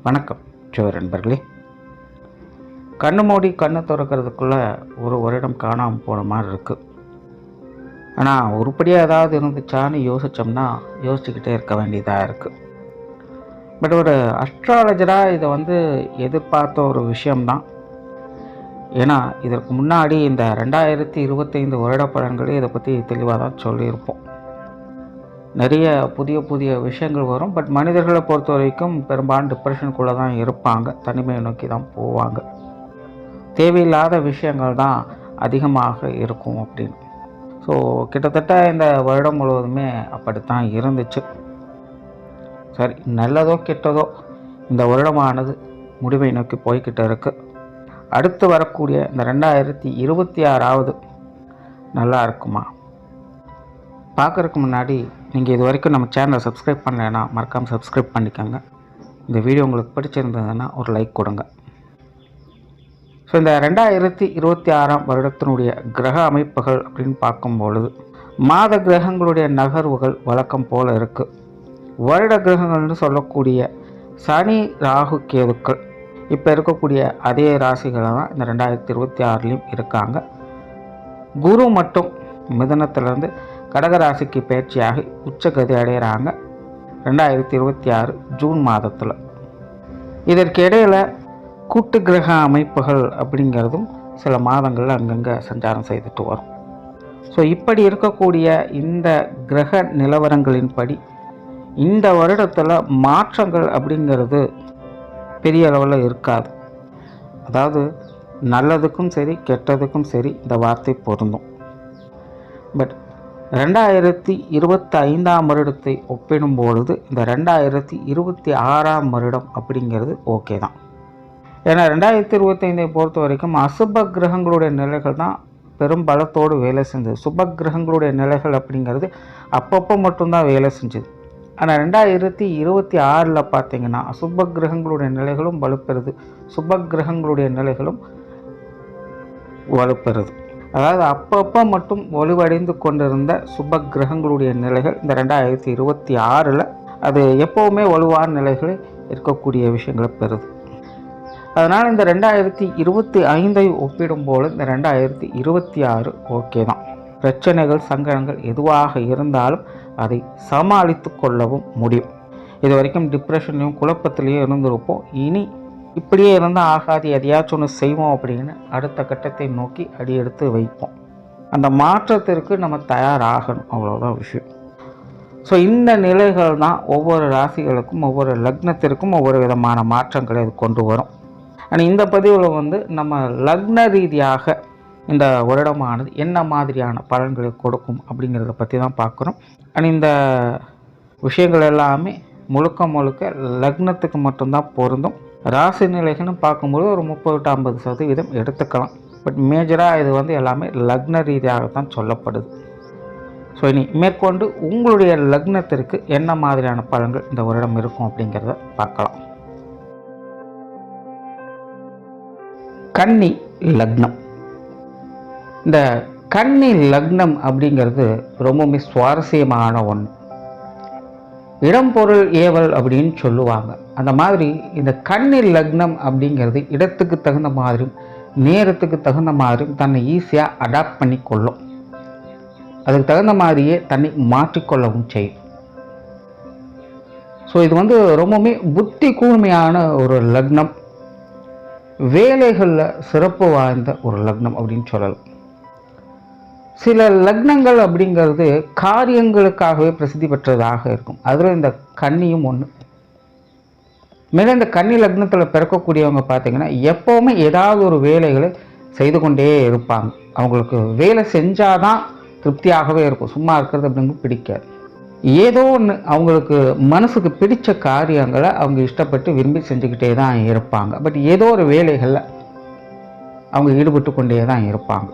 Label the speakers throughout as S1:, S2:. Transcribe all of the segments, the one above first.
S1: வணக்கம் நண்பர்களே. கண்ணு மூடி கண்ணை திறக்கிறதுக்குள்ளே ஒரு வருடம் காணாமல் போன மாதிரி இருக்குது. ஆனால் உருப்படியாக ஏதாவது இருந்துச்சான்னு யோசிச்சுக்கிட்டே இருக்க வேண்டியதாக இருக்குது. பட் ஒரு அஸ்ட்ராலஜராக இதை எதிர்பார்த்த ஒரு விஷயம்தான். ஏன்னா இதற்கு முன்னாடி இந்த 2025 வருட பலன்களே இதை பற்றி தெளிவாக தான் சொல்லியிருப்போம். நிறைய புதிய புதிய விஷயங்கள் வரும். பட் மனிதர்களை பொறுத்த வரைக்கும் பெரும்பாலும் டிப்ரெஷனுக்குள்ளே தான் இருப்பாங்க, தனிமையை நோக்கி தான் போவாங்க, தேவையில்லாத விஷயங்கள் தான் அதிகமாக இருக்கும் அப்படின்னு. ஸோ கிட்டத்தட்ட இந்த வருடம் முழுவதுமே அப்படித்தான் இருந்துச்சு. சரி, நல்லதோ கெட்டதோ இந்த வருடமானது முடிவை நோக்கி போய்கிட்டு இருக்கு. அடுத்து வரக்கூடிய இந்த 2026 நல்லா இருக்குமா? பார்க்குறதுக்கு முன்னாடி நீங்கள் இது வரைக்கும் நம்ம சேனலை சப்ஸ்கிரைப் பண்ணலைன்னா மறக்காமல் சப்ஸ்கிரைப் பண்ணிக்கோங்க. இந்த வீடியோ உங்களுக்கு பிடிச்சிருந்ததுன்னா ஒரு லைக் கொடுங்க. ஸோ இந்த 2026 வருடத்தினுடைய கிரக அமைப்புகள் அப்படின்னு பார்க்கும்பொழுது மாத கிரகங்களுடைய நகர்வுகள் வழக்கம் போல் இருக்குது. வருட கிரகங்கள்னு சொல்லக்கூடிய சனி, ராகு, கேதுக்கள் இப்போ இருக்கக்கூடிய அதே ராசிகளை தான் இந்த 2026 இருக்காங்க. குரு மட்டும் மிதனத்திலேருந்து கடகராசிக்கு பயிற்சியாகி உச்சகதி அடைகிறாங்க 2026 ஜூன் மாதத்தில். இதற்கு இடையில் கூட்டு கிரக அமைப்புகள் அப்படிங்கிறதும் சில மாதங்கள் அங்கங்கே சஞ்சாரம் செய்துட்டு வரும். ஸோ இப்படி இருக்கக்கூடிய இந்த கிரக நிலவரங்களின்படி இந்த வருடத்தில் மாற்றங்கள் அப்படிங்கிறது பெரிய அளவில் இருக்காது. அதாவது நல்லதுக்கும் சரி கெட்டதுக்கும் சரி இந்த வார்த்தை பொருந்தும். பட் 2025 வருடத்தை ஒப்பிடும்பொழுது இந்த 2026 வருடம் அப்படிங்கிறது ஓகே தான். ஏன்னா 2025 பொறுத்த வரைக்கும் அசுப கிரகங்களுடைய நிலைகள் தான் பெரும் பலத்தோடு வேலை செஞ்சது. சுப கிரகங்களுடைய நிலைகள் அப்படிங்கிறது அப்பப்போ மட்டும்தான் வேலை செஞ்சது. ஆனால் 2026 பார்த்தீங்கன்னா அசுப கிரகங்களுடைய நிலைகளும் வலுப்பெறுது, சுப கிரகங்களுடைய நிலைகளும் வலுப்பெறுது. அதாவது அப்பப்போ மட்டும் வலுவடைந்து கொண்டிருந்த சுப கிரகங்களுடைய நிலைகள் இந்த 2026 அது எப்போவுமே வலுவான நிலைகளை இருக்கக்கூடிய விஷயங்களை பெறுது. அதனால் இந்த 2025 ஒப்பிடும்போது இந்த 2026 ஓகே தான். பிரச்சனைகள், சங்கடங்கள் எதுவாக இருந்தாலும் அதை சமாளித்து கொள்ளவும் முடியும். இது வரைக்கும் டிப்ரெஷன்லையும் குழப்பத்திலையும் இருந்திருப்போம். இனி இப்படியே இருந்தால் ஆகாது, எதையாச்சும் ஒன்று செய்வோம் அப்படின்னு அடுத்த கட்டத்தை நோக்கி அடி எடுத்து வைப்போம். அந்த மாற்றத்திற்கு நம்ம தயாராகணும், அவ்வளோதான் விஷயம். ஸோ இந்த நிலைகள் தான் ஒவ்வொரு ராசிகளுக்கும் ஒவ்வொரு லக்னத்திற்கும் ஒவ்வொரு விதமான மாற்றங்களை அது கொண்டு வரும். ஆனால் இந்த பதிவில் நம்ம லக்ன ரீதியாக இந்த வருடமானது என்ன மாதிரியான பலன்களை கொடுக்கும் அப்படிங்கிறத பற்றி தான் பார்க்குறோம். ஆனால் இந்த விஷயங்கள் எல்லாமே முழுக்க லக்னத்துக்கு மட்டும்தான் பொருந்தும். ராசி நிலைகள்னு பார்க்கும்போது ஒரு 30-50% எடுத்துக்கலாம். பட் மேஜராக இது எல்லாமே லக்ன ரீதியாகத்தான் சொல்லப்படுது. ஸோ இனி மேற்கொண்டு உங்களுடைய லக்னத்திற்கு என்ன மாதிரியான பலன்கள் இந்த வருடம் இருக்கும் அப்படிங்கிறத பார்க்கலாம். கன்னி லக்னம். இந்த கன்னி லக்னம் அப்படிங்கிறது ரொம்பவுமே சுவாரஸ்யமான ஒன்று. இடம் பொருள் ஏவல் அப்படின்னு சொல்லுவாங்க. அந்த மாதிரி இந்த கன்னி லக்னம் அப்படிங்கிறது இடத்துக்கு தகுந்த மாதிரியும் நேரத்துக்கு தகுந்த மாதிரியும் தன்னை ஈஸியாக அடாப்ட் பண்ணி கொள்ளும். அதுக்கு தகுந்த மாதிரியே தன்னை மாற்றிக்கொள்ளவும் செய்யும். ஸோ இது ரொம்பவுமே புத்தி கூர்மையான ஒரு லக்னம், வேலைகளில் சிறப்பு வாய்ந்த ஒரு லக்னம் அப்படின்னு சொல்லலாம். சில லக்னங்கள் அப்படிங்கிறது காரியங்களுக்காகவே பிரசித்தி பெற்றதாக இருக்கும். அதில் இந்த கன்னியும் ஒன்று. மேலும் இந்த கன்னி லக்னத்தில் பிறக்கக்கூடியவங்க பார்த்தீங்கன்னா எப்போவுமே ஏதாவது ஒரு வேலைகளை செய்து கொண்டே இருப்பாங்க. அவங்களுக்கு வேலை செஞ்சாதான் திருப்தியாகவே இருக்கும், சும்மா இருக்கிறது அப்படிங்கிறது பிடிக்காது. ஏதோ ஒன்று அவங்களுக்கு மனசுக்கு பிடித்த காரியங்களை அவங்க இஷ்டப்பட்டு விரும்பி செஞ்சுக்கிட்டே தான் இருப்பாங்க. பட் ஏதோ ஒரு வேலைகளில் அவங்க ஈடுபட்டு கொண்டே தான் இருப்பாங்க.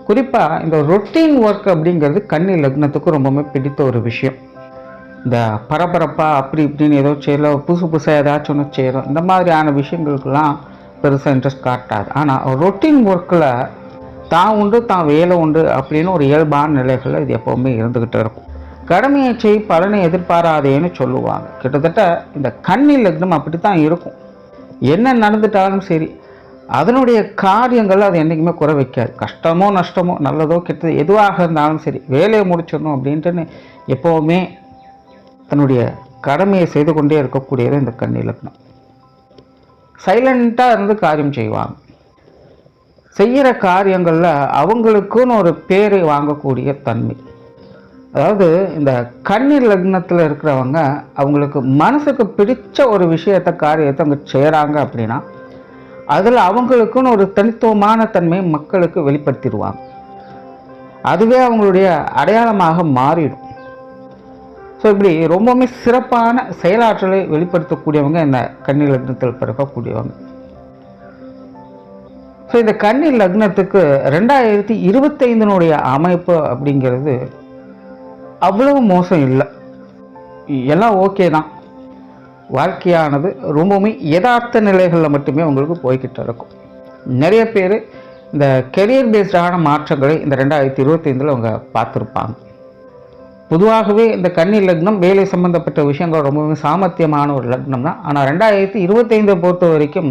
S1: குறிப்பாக இந்த ரொட்டீன் ஒர்க் அப்படிங்கிறது கன்னி லக்னத்துக்கு ரொம்பவுமே பிடித்த ஒரு விஷயம். இந்த பரபரப்பாக அப்படி இப்படின்னு ஏதோ செய்யலாம், புதுசாக ஏதாச்சும் ஒன்று செய்யலாம், இந்த மாதிரியான விஷயங்களுக்கெல்லாம் பெருசாக இன்ட்ரெஸ்ட் காட்டாது. ஆனால் ரொட்டீன் ஒர்க்கில் தான் உண்டு தான் வேலை உண்டு அப்படின்னு ஒரு இயல்பான நிலைகளில் இது எப்போவுமே இருந்துக்கிட்டு இருக்கும். கடமையை செய் பலனை எதிர்பாராதேன்னு சொல்லுவாங்க. கிட்டத்தட்ட இந்த கன்னி லக்னம் அப்படி தான் இருக்கும். என்ன நடந்துட்டாலும் சரி, அதனுடைய காரியங்கள் அது என்றைக்குமே குறை வைக்காது. கஷ்டமோ நஷ்டமோ நல்லதோ கெட்டதோ எதுவாக இருந்தாலும் சரி, வேலையை முடிச்சிடணும் அப்படின்ட்டுன்னு எப்போவுமே தன்னுடைய கடமையை செய்து கொண்டே இருக்கக்கூடியது இந்த கன்னி லக்னம். சைலண்ட்டாக இருந்து காரியம் செய்வாங்க. செய்கிற காரியங்களில் அவங்களுக்குன்னு ஒரு பேரை வாங்கக்கூடிய தன்மை. அதாவது இந்த கன்னி லக்னத்தில் இருக்கிறவங்க அவங்களுக்கு மனசுக்கு பிடிச்ச ஒரு விஷயத்தை காரியத்தை அவங்க செய்கிறாங்க அப்படின்னா அதில் அவங்களுக்குன்னு ஒரு தனித்துவமான தன்மையை மக்களுக்கு வெளிப்படுத்திடுவாங்க. அதுவே அவங்களுடைய அடையாளமாக மாறிடும். ஸோ இப்படி ரொம்பவுமே சிறப்பான செயலாற்றலை வெளிப்படுத்தக்கூடியவங்க இந்த கன்னி லக்னத்தில் பிறக்கக்கூடியவங்க. ஸோ இந்த கன்னி லக்னத்துக்கு 2025 அமைப்பு அப்படிங்கிறது அவ்வளவு மோசம் இல்லை, எல்லாம் ஓகே தான். வாழ்க்கையானது ரொம்பவுமே யதார்த்த நிலைகளில் மட்டுமே உங்களுக்கு போய்கிட்டு இருக்கும். நிறைய பேர் இந்த கெரியர் பேஸ்டான மாற்றங்களை இந்த 2025 அவங்க பார்த்துருப்பாங்க. பொதுவாகவே இந்த கன்னி லக்னம் வேலை சம்பந்தப்பட்ட விஷயங்கள் ரொம்பவுமே சாமர்த்தியமான ஒரு லக்னம் தான். ஆனால் 2025 பொறுத்த வரைக்கும்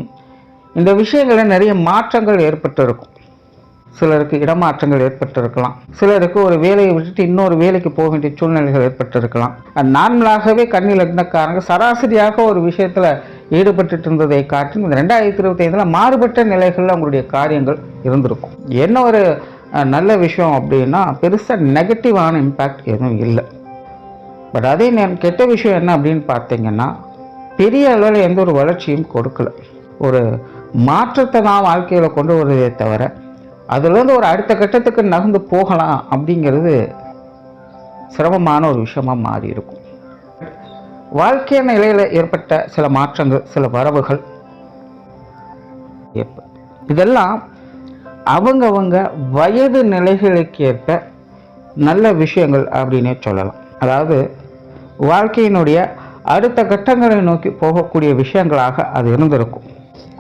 S1: இந்த விஷயங்களில் நிறைய மாற்றங்கள் ஏற்பட்டு இருக்கும். சிலருக்கு இடமாற்றங்கள் ஏற்பட்டிருக்கலாம், சிலருக்கு ஒரு வேலையை விட்டுட்டு இன்னொரு வேலைக்கு போக வேண்டிய சூழ்நிலைகள் ஏற்பட்டிருக்கலாம். நார்மலாகவே கன்னி லக்னக்காரங்க சராசரியாக ஒரு விஷயத்தில் ஈடுபட்டு இருந்ததை காட்டி இந்த 2025 மாறுபட்ட நிலைகளில் அவங்களுடைய காரியங்கள் இருந்திருக்கும். என்ன ஒரு நல்ல விஷயம் அப்படின்னா பெருசாக நெகட்டிவான இம்பேக்ட் எதுவும் இல்லை. பட் அதே நேரம் கெட்ட விஷயம் என்ன அப்படின்னு பார்த்தீங்கன்னா பெரிய அளவில் எந்த ஒரு வளர்ச்சியும் கொடுக்கல. ஒரு மாற்றத்தை தான் வாழ்க்கையில் கொண்டு வருவதே தவிர அதுலேருந்து ஒரு அடுத்த கட்டத்துக்கு நகர்ந்து போகலாம் அப்படிங்கிறது சிரமமான ஒரு விஷயமாக மாறி இருக்கும். வாழ்க்கை நிலையில் ஏற்பட்ட சில மாற்றங்கள், சில வரவுகள் இதெல்லாம் அவங்கவங்க வயது நிலைகளுக்கு ஏற்ப நல்ல விஷயங்கள் அப்படின்னே சொல்லலாம். அதாவது வாழ்க்கையினுடைய அடுத்த கட்டங்களை நோக்கி போகக்கூடிய விஷயங்களாக அது இருந்திருக்கும்.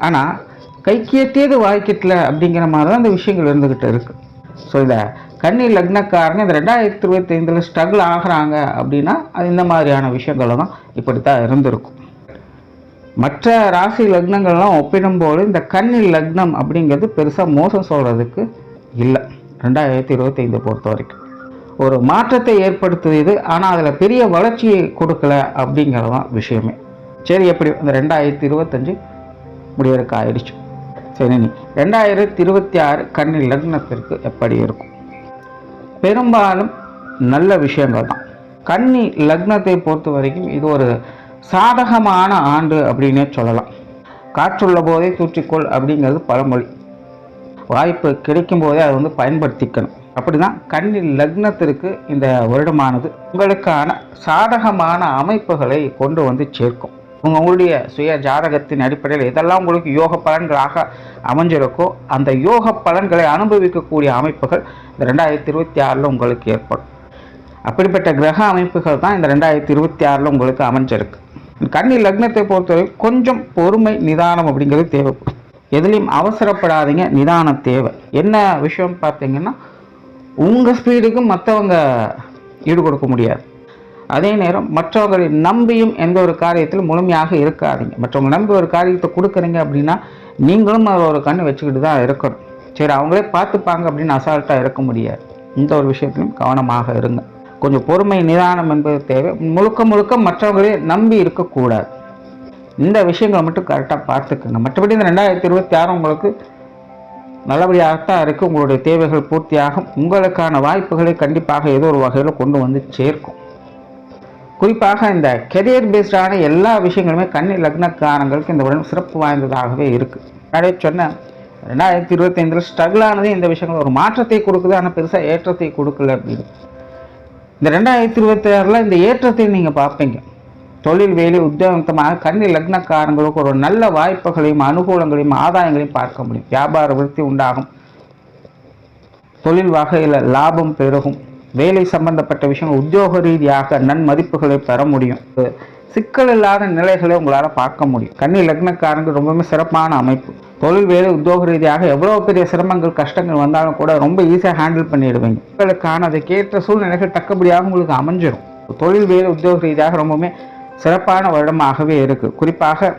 S1: ஆனால் கைக்கு எட்டியது வாய்க்கிட்டல அப்படிங்கிற மாதிரி தான் இந்த விஷயங்கள் இருந்துக்கிட்டு இருக்குது. ஸோ இந்த கன்னி லக்னக்காரங்க இந்த 2025 ஸ்ட்ரகிள் ஆகிறாங்க அப்படின்னா அது இந்த மாதிரியான விஷயங்களும் தான் இப்படித்தான் இருந்திருக்கும். மற்ற ராசி லக்னங்கள்லாம் ஒப்பிடும்போது இந்த கன்னி லக்னம் அப்படிங்கிறது பெருசாக மோசம் சொல்கிறதுக்கு இல்லை. 2025 பொறுத்த வரைக்கும் ஒரு மாற்றத்தை ஏற்படுத்துது, ஆனால் அதில் பெரிய வளர்ச்சியை கொடுக்கல அப்படிங்கிறது தான் விஷயமே. சரி, எப்படி இந்த 2025 முடிவதற்கு ஆயிடுச்சு. சரி, 2026 கன்னி லக்னத்திற்கு எப்படி இருக்கும்? பெரும்பாலும் நல்ல விஷயங்கள் தான். கன்னி லக்னத்தை பொறுத்த வரைக்கும் இது ஒரு சாதகமான ஆண்டு அப்படின்னே சொல்லலாம். காற்றுள்ள போதே தூற்றிக்கொள் அப்படிங்கிறது பழமொழி. வாய்ப்பு கிடைக்கும் போதே அதை பயன்படுத்திக்கணும். அப்படி தான் கன்னி லக்னத்திற்கு இந்த வருடமானது உங்களுக்கான சாதகமான அமைப்புகளை கொண்டு சேர்க்கும். உங்களுடைய சுய ஜாதகத்தின் அடிப்படையில் எதெல்லாம் உங்களுக்கு யோக பலன்களாக அமைஞ்சிருக்கோ அந்த யோக பலன்களை அனுபவிக்கக்கூடிய அமைப்புகள் இந்த 2026 உங்களுக்கு ஏற்படும். அப்படிப்பட்ட கிரக அமைப்புகள் தான் இந்த 2026 உங்களுக்கு அமைஞ்சிருக்கு. கன்னி லக்னத்தை பொறுத்தவரை கொஞ்சம் பொறுமை, நிதானம் அப்படிங்கிறது தேவைப்படும். எதுலேயும் அவசரப்படாதீங்க, நிதானம் தேவை. என்ன விஷயம் பார்த்தீங்கன்னா உங்கள் ஸ்பீடுக்கு மற்றவங்க ஈடு கொடுக்க முடியாது. அதே நேரம் மற்றவர்களை நம்பியும் எந்த ஒரு காரியத்திலும் முழுமையாக இருக்காதீங்க. மற்றவங்க நம்பி ஒரு காரியத்தை கொடுக்குறீங்க அப்படின்னா நீங்களும் அதில் ஒரு கண்ணு வச்சுக்கிட்டு தான் இருக்கணும். சரி, அவங்களே பார்த்துப்பாங்க அப்படின்னு அசால்ட்டாக இருக்க முடியாது. இந்த ஒரு விஷயத்திலும் கவனமாக இருங்க. கொஞ்சம் பொறுமை, நிதானம் என்பது தேவை. முழுக்க மற்றவங்களே நம்பி இருக்கக்கூடாது. இந்த விஷயங்களை மட்டும் கரெக்டாக பார்த்துக்குங்க. மற்றபடி இந்த 2026 உங்களுக்கு நல்லபடியாகத்தான் இருக்குது. உங்களுடைய தேவைகள் பூர்த்தியாகும். உங்களுக்கான வாய்ப்புகளை கண்டிப்பாக ஏதோ ஒரு வகையில் கொண்டு சேர்க்கும். குறிப்பாக இந்த கெரியர் பேஸ்டான எல்லா விஷயங்களுமே கன்னி லக்னக்காரங்களுக்கு இந்த வருடம் சிறப்பு வாய்ந்ததாகவே இருக்குது. நிறைய சொன்ன 2025 ஸ்ட்ரகிள் ஆனது இந்த விஷயங்கள் ஒரு மாற்றத்தை கொடுக்குது, ஆனால் பெருசாக ஏற்றத்தை கொடுக்கல அப்படின்னு. இந்த 2026 இந்த ஏற்றத்தை நீங்கள் பார்ப்பீங்க. தொழில், வேலை, உத்தியோகமாக கன்னி லக்னக்காரங்களுக்கு ஒரு நல்ல வாய்ப்புகளையும் அனுகூலங்களையும் ஆதாயங்களையும் பார்க்க முடியும். வியாபார விருத்தி உண்டாகும். தொழில் வகையில் லாபம் பெருகும். வேலை சம்பந்தப்பட்ட விஷயங்கள் உத்தியோக ரீதியாக நன்மதிப்புகளை பெற முடியும். சிக்கல் இல்லாத நிலைகளை உங்களால் பார்க்க முடியும். கன்னி லக்னக்காரங்க ரொம்பவுமே சிறப்பான அமைப்பு. தொழில் வேலை உத்தியோக ரீதியாக எவ்வளோ பெரிய சிரமங்கள் கஷ்டங்கள் வந்தாலும் கூட ரொம்ப ஈஸியாக ஹேண்டில் பண்ணிடுவீங்க. உங்களுக்கான அதுக்கேற்ற சூழ்நிலைகள் தக்கபடியாக உங்களுக்கு அமைஞ்சிடும். தொழில் வேலை உத்தியோக ரீதியாக ரொம்பவுமே சிறப்பான வருடமாகவே இருக்குது. குறிப்பாக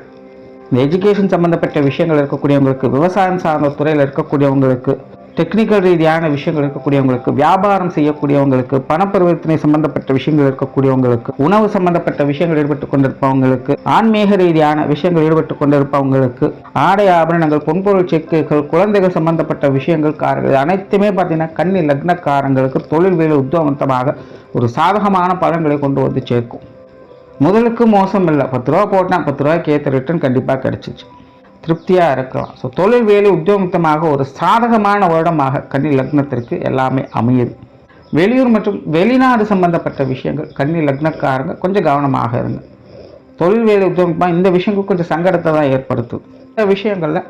S1: இந்த எஜுகேஷன் சம்மந்தப்பட்ட விஷயங்கள் இருக்கக்கூடியவங்களுக்கு, விவசாயம் சார்ந்த துறையில் இருக்கக்கூடியவங்களுக்கு, டெக்னிக்கல் ரீதியான விஷயங்கள் இருக்கக்கூடியவங்களுக்கு, வியாபாரம் செய்யக்கூடியவங்களுக்கு, பணப்பரிவர்த்தனை சம்பந்தப்பட்ட விஷயங்கள் இருக்கக்கூடியவங்களுக்கு, உணவு சம்பந்தப்பட்ட விஷயங்கள் ஈடுபட்டு கொண்டிருப்பவங்களுக்கு, ஆன்மீக ரீதியான விஷயங்கள் ஈடுபட்டு கொண்டிருப்பவங்களுக்கு, ஆடை ஆபரணங்கள், பொன்பொருள் செக்குகள், குழந்தைகள் சம்பந்தப்பட்ட விஷயங்கள் காரர்கள் அனைத்துமே பார்த்தீங்கன்னா கன்னி லக்னக்காரங்களுக்கு தொழில் வேலை உத்தியோகமாக ஒரு சாதகமான பலன்களை கொண்டு வந்து சேர்க்கும். முதலுக்கு மோசம் இல்லை. 10 ரூபா போட்டால் 10 ரூபாய்க்கு ஏற்ற ரிட்டர்ன் கண்டிப்பாக கிடச்சிச்சு, திருப்தியாக இருக்கலாம். ஸோ தொழில் வேலை உத்தியோகமாக ஒரு சாதகமான வருடமாக கன்னி லக்னத்திற்கு எல்லாமே அமையுது. வெளியூர் மற்றும் வெளிநாடு சம்பந்தப்பட்ட விஷயங்கள் கன்னி லக்னக்காரங்க கொஞ்சம் கவனமாக இருங்க. தொழில் வேலை உத்தியோகமாக இந்த விஷயங்கள் கொஞ்சம் சங்கடத்தை தான் ஏற்படுத்தும். இந்த விஷயங்களில்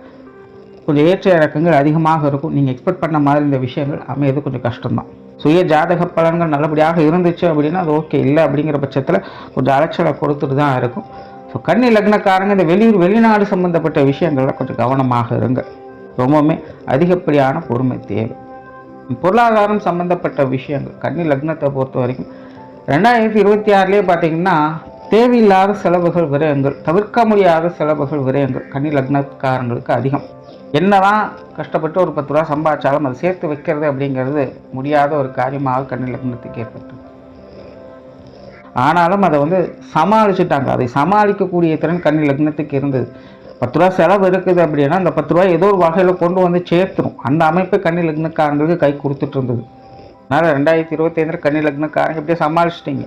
S1: கொஞ்சம் ஏற்ற இறக்கங்கள் அதிகமாக இருக்கும். நீங்கள் எக்ஸ்பெக்ட் பண்ண மாதிரி இந்த விஷயங்கள் அமையது கொஞ்சம் கஷ்டம்தான். சுய ஜாதக பலன்கள் நல்லபடியாக இருந்துச்சு அப்படின்னா அது ஓகே. இல்லை அப்படிங்கிற பட்சத்தில் கொஞ்சம் அலைச்சலை கொடுத்துட்டு தான் இருக்கும். ஸோ கன்னி லக்னக்காரங்க இந்த வெளியூர் வெளிநாடு சம்மந்தப்பட்ட விஷயங்களில் கொஞ்சம் கவனமாக இருங்க. ரொம்பவுமே அதிகப்படியான பொறுமை தேவை. பொருளாதாரம் சம்மந்தப்பட்ட விஷயங்கள் கன்னி லக்னத்தை பொறுத்த வரைக்கும் 2026 பார்த்தீங்கன்னா தேவையில்லாத செலவுகள் விரயங்கள், தவிர்க்க முடியாத செலவுகள் விரயங்கள் கன்னி லக்னக்காரங்களுக்கு அதிகம். என்னதான் கஷ்டப்பட்டு ஒரு 10 ரூபா சம்பாதிச்சாலும் அதை சேர்த்து வைக்கிறது அப்படிங்கிறது முடியாத ஒரு காரியமாக கன்னி லக்னத்துக்கு ஏற்பட்டு, ஆனாலும் அதை சமாளிச்சுட்டாங்க. அதை சமாளிக்கக்கூடிய திறன் கன்னி லக்னத்துக்கு இருந்தது. 10 ரூபா செலவு இருக்குது அப்படின்னா அந்த 10 ரூபாய் ஏதோ ஒரு வகையில் கொண்டு வந்து சேர்த்துரும். அந்த அமைப்பை கன்னி லக்னக்காரங்களுக்கு கை கொடுத்துட்டு இருந்தது. அதனால் 2025 கன்னி லக்னக்காரங்க இப்படியே சமாளிச்சிட்டிங்க.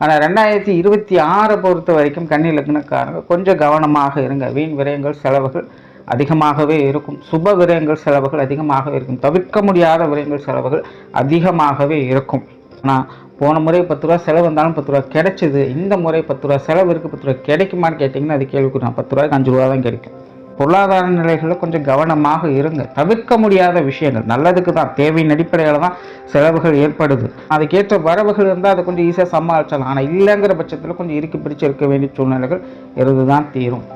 S1: ஆனால் 2026 பொறுத்த வரைக்கும் கன்னி லக்னக்காரங்க கொஞ்சம் கவனமாக இருங்க. வீண் விரயங்கள் செலவுகள் அதிகமாகவே இருக்கும். சுப விரயங்கள் செலவுகள் அதிகமாகவே இருக்கும். தவிர்க்க முடியாத விரயங்கள் செலவுகள் அதிகமாகவே இருக்கும். ஆனால் போன முறை 10 ரூபா செலவு வந்தாலும் 10 ரூபா கிடைச்சிது. இந்த முறை 10 ரூபா செலவு இருக்குது, 10 ரூபா கிடைக்குமான்னு கேட்டிங்கன்னா அது கேள்விக்கு நான் 10 ரூபாய்க்கு 5 ரூபா தான் கிடைக்கும். பொருளாதார நிலைகளில் கொஞ்சம் கவனமாக இருங்க. தவிர்க்க முடியாத விஷயங்கள் நல்லதுக்கு தான், தேவையின் அடிப்படையில் தான் செலவுகள் ஏற்படுது. அதுக்கேற்ற வரவுகள் இருந்தால் அதை கொஞ்சம் ஈஸியாக சமாளிச்சலாம். ஆனால் இல்லைங்கிற பட்சத்தில் கொஞ்சம் இறுக்கி பிடிச்சு இருக்க வேண்டிய சூழ்நிலைகள் இருந்து தான் தீரும்.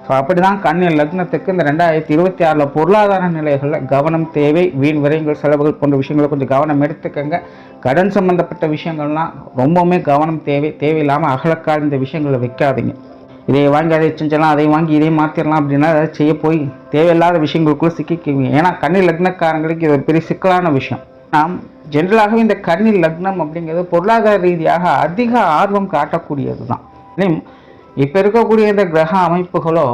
S1: ஸோ அப்படி தான் கன்னி லக்னத்துக்கு இந்த 2026 பொருளாதார நிலைகளில் கவனம் தேவை. வீண் விரயங்கள் செலவுகள் போன்ற விஷயங்களை கொஞ்சம் கவனம் எடுத்துக்கங்க. கடன் சம்பந்தப்பட்ட விஷயங்கள்லாம் ரொம்பவுமே கவனம் தேவை. தேவையில்லாமல் அகலக்கால் இந்த விஷயங்களை வைக்காதீங்க. இதை வாங்கி அதை செஞ்சலாம், அதை வாங்கி இதை மாற்றிடலாம் அப்படின்னா அதை செய்ய போய் தேவையில்லாத விஷயங்களுக்குள்ளே சிக்கிக்குவீங்க. ஏன்னா கன்னி லக்னக்காரங்களுக்கு இது ஒரு பெரிய சிக்கலான விஷயம். நாம் ஜென்ரலாகவே இந்த கன்னி லக்னம் அப்படிங்கிறது பொருளாதார ரீதியாக அதிக ஆர்வம் காட்டக்கூடியது தான். இப்போ இருக்கக்கூடிய இந்த கிரக அமைப்புகளோ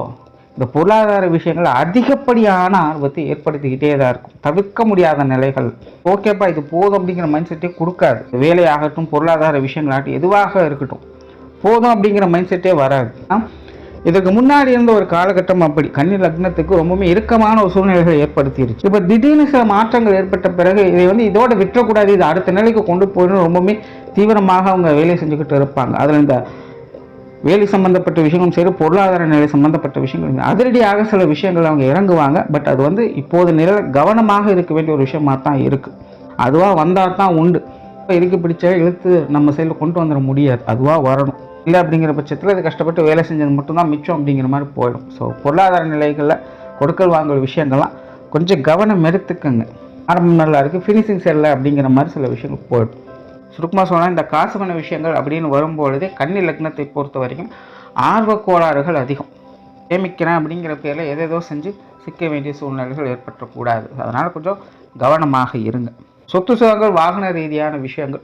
S1: இந்த பொருளாதார விஷயங்கள் அதிகப்படியான ஆர்வத்தை ஏற்படுத்திக்கிட்டே தான் இருக்கும். தவிர்க்க முடியாத நிலைகள். ஓகேப்பா இது போதும் அப்படிங்கிற மைண்ட் செட்டே கொடுக்காது. வேலையாகட்டும், பொருளாதார விஷயங்களாகட்டும், எதுவாக இருக்கட்டும், போதும் அப்படிங்கிற மைண்ட் செட்டே வராது. இதுக்கு முன்னாடி இருந்த ஒரு காலகட்டம் அப்படி கன்னி லக்னத்துக்கு ரொம்பவுமே இறுக்கமான ஒரு சூழ்நிலைகளை ஏற்படுத்திடுச்சு. இப்போ திடீர்னு சில மாற்றங்கள் ஏற்பட்ட பிறகு இதை இதோட விட்டுறக்கூடாது, இது அடுத்த நிலைக்கு கொண்டு போயிடணும் ரொம்பவுமே தீவிரமாக அவங்க வேலை செஞ்சுக்கிட்டு இருப்பாங்க. அதில் இந்த வேலை சம்பந்தப்பட்ட விஷயங்களும் சரி, பொருளாதார நிலை சம்பந்தப்பட்ட விஷயங்கள் அதிரடியாக சில விஷயங்கள் அவங்க இறங்குவாங்க. பட் அது இப்போது நிலை கவனமாக இருக்க வேண்டிய ஒரு விஷயமாக தான் இருக்குது. அதுவாக வந்தால் தான் உண்டு. இப்போ இறுக்கி பிடிச்ச இழுத்து நம்ம சைடில் கொண்டு வந்துட முடியாது. அதுவாக வரணும். இல்லை அப்படிங்கிற பட்சத்தில் அது கஷ்டப்பட்டு வேலை செஞ்சது மட்டும்தான் மிச்சம் அப்படிங்கிற மாதிரி போயிடும். ஸோ பொருளாதார நிலைகளில் கொடுக்கல் வாங்கல் விஷயங்கள்லாம் கொஞ்சம் கவனம் எடுத்துக்கங்க. ஆரம்பம் நல்லா இருக்குது, ஃபினிஷிங் சரியில்லை அப்படிங்கிற மாதிரி சில விஷயங்கள் போயிடும். சுருக்கமாக சொன்னால் இந்த காசு பண்ண விஷயங்கள் அப்படின்னு வரும்பொழுதே கன்னி லக்னத்தை பொறுத்த வரைக்கும் ஆர்வ கோளாறுகள் அதிகம். சேமிக்கிறேன் அப்படிங்கிற பேரில் எதேதோ செஞ்சு சிக்க வேண்டிய சூழ்நிலைகள் ஏற்பட்டக்கூடாது. அதனால் கொஞ்சம் கவனமாக இருங்க. சொத்து சுகங்கள், வாகன ரீதியான விஷயங்கள்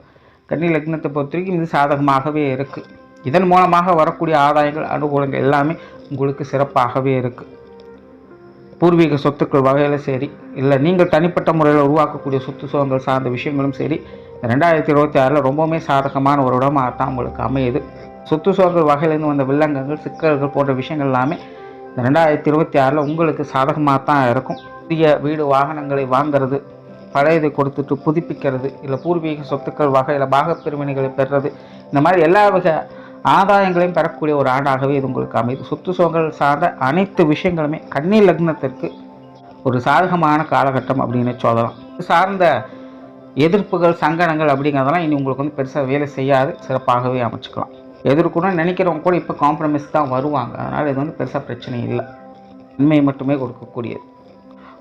S1: கன்னி லக்னத்தை பொறுத்த வரைக்கும் இது சாதகமாகவே இருக்குது. இதன் மூலமாக வரக்கூடிய ஆதாயங்கள், அனுகூலங்கள் எல்லாமே உங்களுக்கு சிறப்பாகவே இருக்குது. பூர்வீக சொத்துக்கள் வகையில் சரி, இல்லை நீங்கள் தனிப்பட்ட முறையில் உருவாக்கக்கூடிய சொத்து சுகங்கள் சார்ந்த விஷயங்களும் சரி, 2026 ரொம்பவுமே சாதகமான ஒரு இடமாக தான் உங்களுக்கு அமையுது. சொத்து சுகங்கள் வகையிலேருந்து வந்த வில்லங்கங்கள், சிக்கல்கள் போன்ற விஷயங்கள் எல்லாமே 2026 உங்களுக்கு சாதகமாக தான் இருக்கும். புதிய வீடு வாகனங்களை வாங்கிறது, பழையதை கொடுத்துட்டு புதுப்பிக்கிறது, இல்லை பூர்வீக சொத்துக்கள் வகையில் பாகப்பிரிவினைகளை பெறுறது, இந்த மாதிரி எல்லா வகை ஆதாயங்களையும் பெறக்கூடிய ஒரு ஆண்டாகவே இது உங்களுக்கு அமைது. சொத்து சுகங்கள் சார்ந்த அனைத்து விஷயங்களுமே கன்னி லக்னத்திற்கு ஒரு சாதகமான காலகட்டம் அப்படின்னு சொல்லலாம். சார்ந்த எதிர்ப்புகள், சங்கடங்கள் அப்படிங்கிறதெல்லாம் இனி உங்களுக்கு பெருசாக வேலை செய்யாது, சிறப்பாகவே அமைச்சுக்கலாம். எதிர்க்கணும்னு நினைக்கிறவங்க கூட இப்போ காம்ப்ரமைஸ் தான் வருவாங்க. அதனால் இது வந்து பெருசாக பிரச்சனை இல்லை, நன்மையை மட்டுமே கொடுக்கக்கூடியது.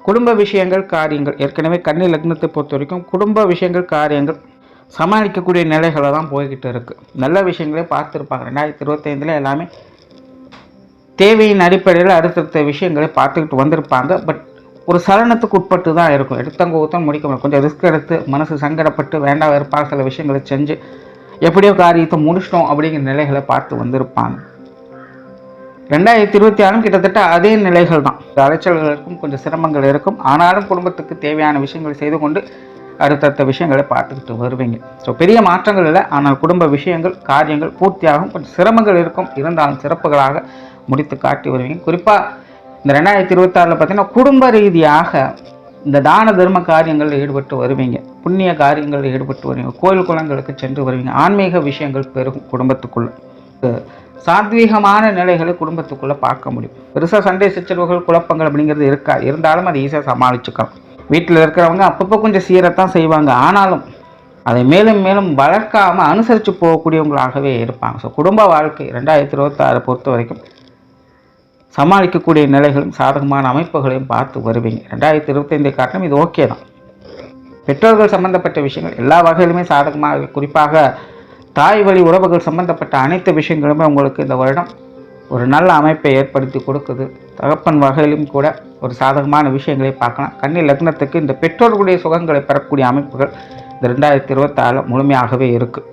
S1: குடும்ப விஷயங்கள் காரியங்கள் ஏற்கனவே கன்னி லக்னத்தை பொறுத்த வரைக்கும் குடும்ப விஷயங்கள் காரியங்கள் சமாளிக்கக்கூடிய நிலைகளை தான் போய்கிட்டு இருக்குது. நல்ல விஷயங்களே பார்த்துருப்பாங்க. 2025 எல்லாமே தேவையின் அடிப்படையில் அடுத்தடுத்த விஷயங்களை பார்த்துக்கிட்டு வந்திருப்பாங்க. பட் ஒரு சலனத்துக்கு உட்பட்டு தான் இருக்கும். எடுத்தவங்க ஊத்தம் முடிக்க முடியும். கொஞ்சம் ரிஸ்க் எடுத்து மனசு சங்கடப்பட்டு வேண்டாம் வெறுப்பாக சில விஷயங்களை செஞ்சு எப்படியோ காரியத்தை முடிச்சிட்டோம் அப்படிங்கிற நிலைகளை பார்த்து வந்திருப்பாங்க. 2026 கிட்டத்தட்ட அதே நிலைகள் தான். அலைச்சல்கள் இருக்கும், கொஞ்சம் சிரமங்கள் இருக்கும். ஆனாலும் குடும்பத்துக்கு தேவையான விஷயங்களை செய்து கொண்டு அடுத்தடுத்த விஷயங்களை பார்த்துக்கிட்டு வருவீங்க. ஸோ பெரிய மாற்றங்கள் இல்லை, ஆனால் குடும்ப விஷயங்கள் காரியங்கள் பூர்த்தியாகும். கொஞ்சம் சிரமங்கள் இருக்கும், இருந்தாலும் சிறப்புகளாக முடித்து காட்டி வருவீங்க. குறிப்பாக இந்த 2026 பார்த்தீங்கன்னா குடும்ப ரீதியாக இந்த தான தர்ம காரியங்களில் ஈடுபட்டு வருவீங்க, புண்ணிய காரியங்களில் ஈடுபட்டு வருவீங்க, கோயில் குளங்களுக்கு சென்று வருவீங்க, ஆன்மீக விஷயங்கள் பெருகும். குடும்பத்துக்குள்ள சாத்வீகமான நிலைகளை குடும்பத்துக்குள்ளே பார்க்க முடியும். பெருசாக சண்டை சச்சரவுகள் குழப்பங்கள் அப்படிங்கிறது இருக்காது, இருந்தாலும் அதை ஈஸியாக சமாளிச்சுக்கலாம். வீட்டில் இருக்கிறவங்க அப்பப்போ கொஞ்சம் சீரத்தான் செய்வாங்க, ஆனாலும் அதை மேலும் மேலும் வளர்க்காமல் அனுசரித்து போகக்கூடியவங்களாகவே இருப்பாங்க. ஸோ குடும்ப வாழ்க்கை 2026 பொறுத்த வரைக்கும் சமாளிக்கக்கூடிய நிலைகளும் சாதகமான அமைப்புகளையும் பார்த்து வருவீங்க. 2025 காட்டிலும் இது ஓகே தான். பெற்றோர்கள் சம்பந்தப்பட்ட விஷயங்கள் எல்லா வகையிலுமே சாதகமாக, குறிப்பாக தாய் வழி உறவுகள் சம்பந்தப்பட்ட அனைத்து விஷயங்களுமே உங்களுக்கு இந்த வருடம் ஒரு நல்ல அமைப்பை ஏற்படுத்தி கொடுக்குது. தகப்பன் வகையிலும் கூட ஒரு சாதகமான விஷயங்களை பார்க்கலாம். கன்னி லக்னத்துக்கு இந்த பெற்றோர்களுடைய சுகங்களை பெறக்கூடிய அமைப்புகள் இந்த 2026 முழுமையாகவே இருக்குது.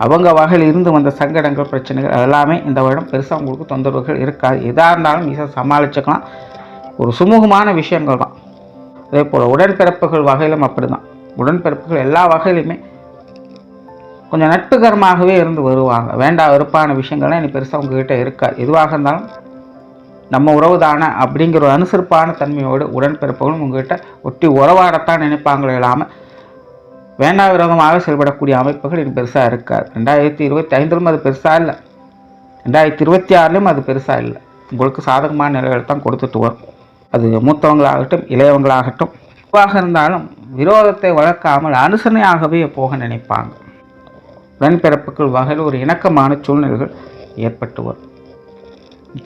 S1: அவங்க வகையில் இருந்து வந்த சங்கடங்கள் பிரச்சனைகள் எல்லாமே இந்த வருடம் பெருசாக உங்களுக்கு தொந்தரவுகள் இருக்காது. எதாக இருந்தாலும் ஈஸியாக சமாளிச்சுக்கலாம். ஒரு சுமூகமான விஷயங்கள் தான். அதே போல் உடன்பிறப்புகள் வகையிலும் அப்படி தான். உடன்பிறப்புகள் எல்லா வகையிலுமே கொஞ்சம் நட்புகரமாகவே இருந்து வருவாங்க. வேண்டாம் வெறுப்பான விஷயங்கள்லாம் இனி பெருசாக உங்ககிட்ட இருக்காது. எதுவாக இருந்தாலும் நம்ம உறவு தானே அப்படிங்கிற ஒரு அனுசரிப்பான தன்மையோடு உடன்பிறப்புகளும் உங்ககிட்ட ஒட்டி உறவாடத்தான் நினைப்பாங்களே இல்லாமல் வேண்டாம் விரோதமாக செயல்படக்கூடிய அமைப்புகள் இனி பெருசாக இருக்காது. 2025 அது பெருசாக இல்லை, 2026 அது பெருசாக இல்லை. உங்களுக்கு சாதகமான நிலைகளை தான் கொடுத்துட்டு வரும். அது மூத்தவங்களாகட்டும் இளையவங்களாகட்டும் எதுவாக இருந்தாலும் விரோதத்தை வளர்க்காமல் அனுசரணையாகவே போக நினைப்பாங்க. உடன்பிறப்புகள் வகையில் ஒரு இணக்கமான சூழ்நிலைகள் ஏற்பட்டு வரும்.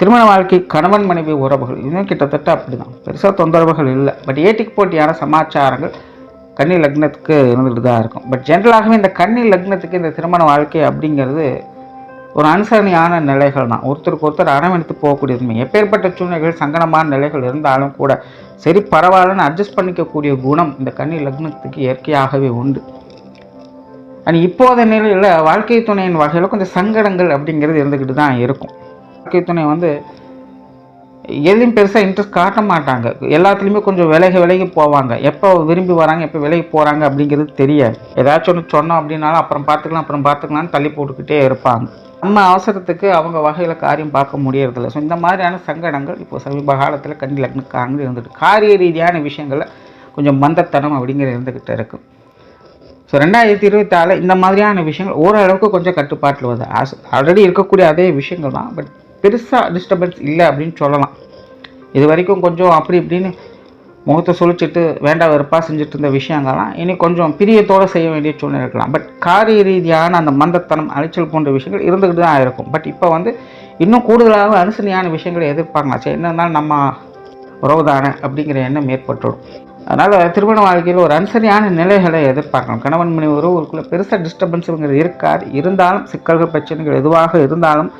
S1: திருமண வாழ்க்கை கணவன் மனைவி உறவுகள் இன்னும் கிட்டத்தட்ட அப்படி தான், பெருசாக தொந்தரவுகள் இல்லை. பட் ஏட்டிக்கு போட்டியான சமாச்சாரங்கள் கன்னி லக்னத்துக்கு இருந்துகிட்டு தான் இருக்கும். பட் ஜென்ரலாகவே இந்த கன்னி லக்னத்துக்கு இந்த திருமண வாழ்க்கை அப்படிங்கிறது ஒரு அனுசரணையான நிலைகள் தான். ஒருத்தருக்கு ஒருத்தர் அரவணைத்து போகக்கூடியது. எப்பேற்பட்ட சூழ்நிலைகள் சங்கடமான நிலைகள் இருந்தாலும் கூட சரி பரவாயில்லன்னு அட்ஜஸ்ட் பண்ணிக்கக்கூடிய குணம் இந்த கன்னி லக்னத்துக்கு இயற்கையாகவே உண்டு. ஆனால் இப்போத நிலையில் வாழ்க்கை துணையின் வகையில் கொஞ்சம் சங்கடங்கள் அப்படிங்கிறது இருந்துக்கிட்டு தான் இருக்கும். வாழ்க்கை துணை வந்து எதுலையும் பெருசாக இன்ட்ரெஸ்ட் காட்ட மாட்டாங்க. எல்லாத்துலேயுமே கொஞ்சம் விலகி போவாங்க. எப்போ விரும்பி வராங்க எப்போ விலகி போகிறாங்க அப்படிங்கிறது தெரியாது. ஏதாச்சும் ஒன்று சொன்னோம் அப்படின்னாலும் அப்புறம் பார்த்துக்கலாம்னு தள்ளி போட்டுக்கிட்டே இருப்பாங்க. நம்ம அவசரத்துக்கு அவங்க வகையில் காரியம் பார்க்க முடியறதில்ல. ஸோ இந்த மாதிரியான சங்கடங்கள் இப்போ சமீப காலத்தில் கன்னி லக்னக்காரங்க இருந்துட்டு காரிய ரீதியான விஷயங்களில் கொஞ்சம் மந்தத்தனம் அப்படிங்கிறது இருந்துக்கிட்டு இருக்குது. ஸோ 2024 இந்த மாதிரியான விஷயங்கள் ஓரளவுக்கு கொஞ்சம் கட்டுப்பாட்டில் வருது. ஆல்ரெடி இருக்கக்கூடிய அதே விஷயங்கள் தான், பட் பெருசாக டிஸ்டர்பன்ஸ் இல்லை அப்படின்னு சொல்லலாம். இது வரைக்கும் கொஞ்சம் அப்படி இப்படின்னு முகத்தை சுழிச்சிட்டு வேண்டாம் வெறுப்பாக செஞ்சுட்டு இருந்த விஷயங்கள்லாம் இனி கொஞ்சம் பிரியத்தோடு செய்ய வேண்டிய சூழ்நிலை இருக்கலாம். பட் காரிய ரீதியான அந்த மந்தத்தனம் அலைச்சல் போன்ற விஷயங்கள் இருந்துக்கிட்டு தான் இருக்கும். பட் இப்போ வந்து இன்னும் கூடுதலாக அனுசரணையான விஷயங்களை எதிர்பார்க்கலாம். சரி என்ன இருந்தாலும் நம்ம உறவுதானே அப்படிங்கிற எண்ணம் ஏற்பட்டுடும். அதனால் திருமண வாழ்க்கையில் ஒரு அனுசரியான நிலைகளை எதிர்பார்க்கலாம். கணவன் மனைவி உறவுக்குள்ளே பெருசாக டிஸ்டர்பன்ஸுங்கிறது இருக்காது. இருந்தாலும் சிக்கல்கள் பிரச்சனைகள் எதுவாக இருந்தாலும்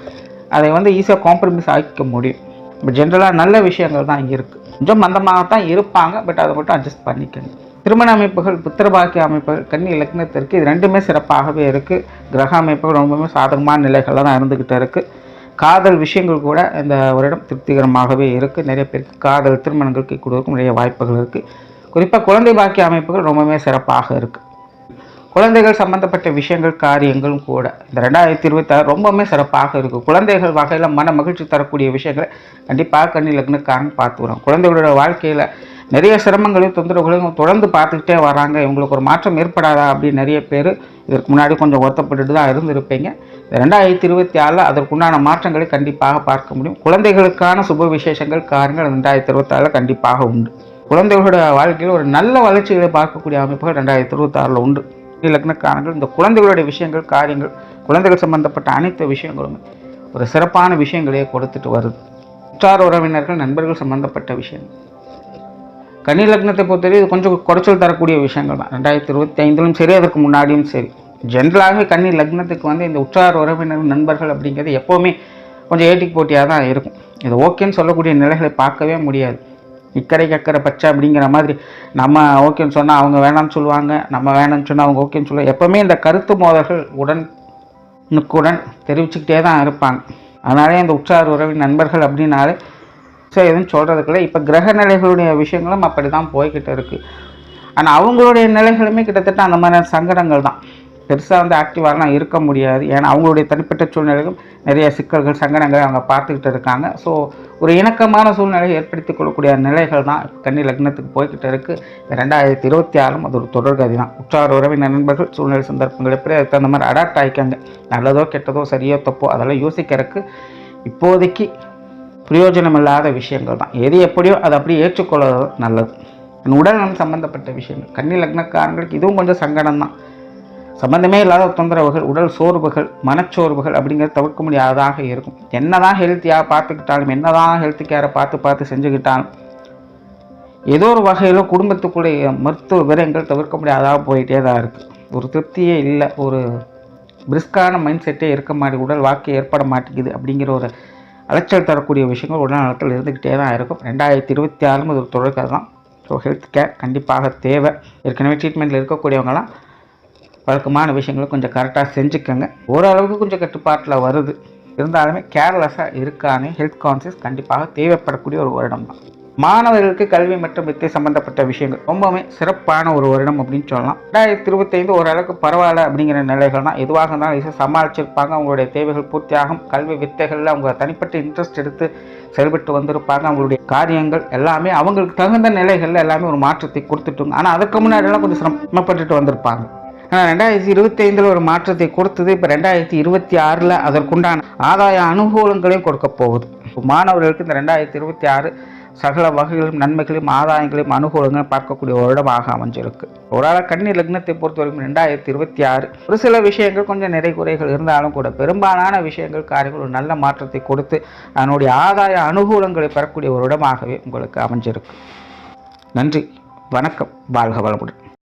S1: அதை வந்து ஈஸியாக காம்ப்ரமைஸ் ஆகிக்க முடியும். பட் ஜென்ரலாக நல்ல விஷயங்கள் தான் இங்கே இருக்குது. கொஞ்சம் மந்தமாகத்தான் இருப்பாங்க, பட் அதை மட்டும் அட்ஜஸ்ட் பண்ணிக்கணும். திருமண அமைப்புகள் புத்திரபாக்கிய அமைப்புகள் கன்னி லக்னத்திற்கு இது ரெண்டுமே சிறப்பாகவே இருக்குது. கிரக அமைப்புகள் ரொம்பவுமே சாதகமான நிலைகளில் தான் இருந்துக்கிட்டு இருக்குது. காதல் விஷயங்கள் கூட இந்த வருடம் திருப்திகரமாகவே இருக்குது. நிறைய பேருக்கு காதல் திருமணங்கள் கொடுக்கும் நிறைய வாய்ப்புகள் இருக்குது. குறிப்பாக குழந்தை பாக்கிய அமைப்புகள் ரொம்பவே சிறப்பாக இருக்குது. குழந்தைகள் சம்பந்தப்பட்ட விஷயங்கள் காரியங்களும் கூட இந்த 2026 ரொம்பவுமே சிறப்பாக இருக்குது. குழந்தைகள் வகையில் மன மகிழ்ச்சி தரக்கூடிய விஷயங்களை கண்டிப்பாக கன்னி லக்னக்காரங்க பார்த்து வரோம். குழந்தைகளோட வாழ்க்கையில் நிறைய சிரமங்களையும் தொந்தரவுகளையும் தொடர்ந்து பார்த்துக்கிட்டே வராங்க. இவங்களுக்கு ஒரு மாற்றம் ஏற்படாதா அப்படின்னு நிறைய பேர் இதற்கு முன்னாடி கொஞ்சம் வருத்தப்பட்டுட்டு தான் இருந்திருப்பீங்க. 2026 அதற்குண்டான மாற்றங்களை கண்டிப்பாக பார்க்க முடியும். குழந்தைகளுக்கான சுப விசேஷங்கள் காரியங்கள் 2026 கண்டிப்பாக உண்டு. குழந்தைகளோட வாழ்க்கையில் ஒரு நல்ல வளர்ச்சிகளை பார்க்கக்கூடிய அமைப்புகள் 2026 உண்டு. லக்னக்காரங்கள் இந்த குழந்தைகளுடைய விஷயங்கள் காரியங்கள் குழந்தைகள் சம்பந்தப்பட்ட அனைத்து விஷயங்களுமே ஒரு சிறப்பான விஷயங்களையே கொடுத்துட்டு வருது. உற்றார் உறவினர்கள் நண்பர்கள் சம்பந்தப்பட்ட விஷயங்கள் கன்னி லக்னத்தை பொறுத்தவரை இது கொஞ்சம் குறைச்சல் தரக்கூடிய விஷயங்கள் தான். 2025லும் சரி, அதற்கு முன்னாடியும் சரி, ஜென்ரலாகவே கன்னி லக்னத்துக்கு இந்த உற்றார் உறவினர் நண்பர்கள் அப்படிங்கிறது எப்போவுமே கொஞ்சம் ஏட்டிக்கு போட்டியாக தான் இருக்கும். இது ஓகேன்னு சொல்லக்கூடிய நிலைகளை பார்க்கவே முடியாது. இக்கரை கக்கரை பச்சை அப்படிங்கிற மாதிரி நம்ம ஓகேன்னு சொன்னால் அவங்க வேணாம்னு சொல்லுவாங்க, நம்ம வேணாம்னு சொன்னால் அவங்க ஓகேன்னு சொல்லுவாங்க. எப்போவுமே இந்த கருத்து மோதல்கள் உடனுக்குடன் தெரிவிச்சுக்கிட்டே தான் இருப்பாங்க. அதனாலே இந்த உற்றார் உறவின் நண்பர்கள் அப்படின்னாலே எதுவும் சொல்கிறதுக்குள்ள இப்போ கிரக நிலைகளுடைய விஷயங்களும் அப்படி தான் போய்கிட்டு இருக்குது. ஆனால் அவங்களுடைய நிலைகளுமே கிட்டத்தட்ட அந்த மாதிரியான சங்கடங்கள் தான். பெருசாக ஆக்டிவாகலாம் இருக்க முடியாது. ஏன்னா அவங்களுடைய தனிப்பட்ட சூழ்நிலைக்கும் நிறைய சிக்கல்கள் சங்கடங்களை அவங்க பார்த்துக்கிட்டு இருக்காங்க. ஸோ ஒரு இணக்கமான சூழ்நிலையை ஏற்படுத்தி கொள்ளக்கூடிய நிலைகள் தான் கன்னி லக்னத்துக்கு போய்கிட்டு இருக்குது. 2026 அது ஒரு தொடர்கதி தான். உற்றார் உறவினர் நண்பர்கள் சூழ்நிலை சந்தர்ப்பங்கள் எப்படி அதுக்கு தகுந்த மாதிரி அடாப்ட் ஆகிக்காங்க. நல்லதோ கெட்டதோ சரியோ தப்போ அதெல்லாம் யோசிக்கிறதுக்கு இப்போதைக்கு பிரயோஜனம் இல்லாத விஷயங்கள் தான். எது எப்படியோ அதை அப்படியே ஏற்றுக்கொள்வது நல்லது. உடல்நலம் சம்பந்தப்பட்ட விஷயங்கள் கன்னி லக்னக்காரங்களுக்கு இதுவும் கொஞ்சம் சங்கடம் தான். சம்பந்தமே இல்லாத தொந்தரவுகள், உடல் சோர்வுகள், மனச்சோர்வுகள் அப்படிங்கிறது தவிர்க்க முடியாததாக இருக்கும். என்னதான் ஹெல்த்தியாக பார்த்துக்கிட்டாலும், என்னதான் ஹெல்த் கேரை பார்த்து செஞ்சுக்கிட்டாலும் ஏதோ ஒரு வகையில் குடும்பத்துக்குள்ளே மருத்துவ விரயங்கள் தவிர்க்க முடியாதாக போயிட்டே தான் இருக்குது. ஒரு திருப்தியே இல்லை, ஒரு பிரிஸ்கான மைண்ட் செட்டே இருக்க மாட்டேங்குது, உடல் வாக்கே ஏற்பட மாட்டேங்குது அப்படிங்கிற ஒரு அலைச்சல் தரக்கூடிய விஷயங்கள் உடல் நலத்தில் இருந்துக்கிட்டே தான் இருக்கும். 2026 அது ஒரு தொடர்கதை தான். ஸோ ஹெல்த் கேர் கண்டிப்பாக தேவை. ஏற்கனவே ட்ரீட்மெண்ட்டில் இருக்கக்கூடியவங்களாம் வழக்கமான விஷயங்களை கொஞ்சம் கரெக்டாக செஞ்சுக்கோங்க. ஓரளவுக்கு கொஞ்சம் கட்டுப்பாட்டில் வருது. இருந்தாலுமே கேர்லெஸ்ஸாக இருக்கானே ஹெல்த் கான்சியஸ் கண்டிப்பாக தேவைப்படக்கூடிய ஒரு வருடம் தான். மாணவர்களுக்கு கல்வி மற்றும் வித்தை சம்பந்தப்பட்ட விஷயங்கள் ரொம்பவே சிறப்பான ஒரு வருடம் அப்படின்னு சொல்லலாம். 2025 ஓரளவுக்கு பரவாயில்ல அப்படிங்கிற நிலைகள் தான். எதுவாக இருந்தாலும் சமாளிச்சிருப்பாங்க. அவங்களுடைய தேவைகள் பூர்த்தியாகும். கல்வி வித்தைகளில் அவங்க தனிப்பட்ட இன்ட்ரெஸ்ட் எடுத்து செயல்பட்டு வந்திருப்பாங்க. அவங்களுடைய காரியங்கள் எல்லாமே அவங்களுக்கு தகுந்த நிலைகளில் எல்லாமே ஒரு மாற்றத்தை கொடுத்துட்டுங்க. ஆனால் அதுக்கு முன்னாடியெல்லாம் கொஞ்சம் சிரமப்பட்டுட்டு வந்திருப்பாங்க. ஆனால் 2025 ஒரு மாற்றத்தை கொடுத்தது. இப்போ 2026 அதற்குண்டான ஆதாய அனுகூலங்களையும் கொடுக்க போகுது. மாணவர்களுக்கு இந்த 2026 சகல வகைகளும் நன்மைகளையும் ஆதாயங்களையும் அனுகூலங்களும் பார்க்கக்கூடிய வருடமாக அமைஞ்சிருக்கு. ஒரு கன்னி லக்னத்தை பொறுத்தவரைக்கும் 2026 ஒரு சில விஷயங்கள் கொஞ்சம் நிறை குறைகள் இருந்தாலும் கூட பெரும்பாலான விஷயங்கள் காரியங்கள் ஒரு நல்ல மாற்றத்தை கொடுத்து அதனுடைய ஆதாய அனுகூலங்களை பெறக்கூடிய ஒரு இடமாகவே உங்களுக்கு அமைஞ்சிருக்கு. நன்றி, வணக்கம், வாழ்க வளமுடன்.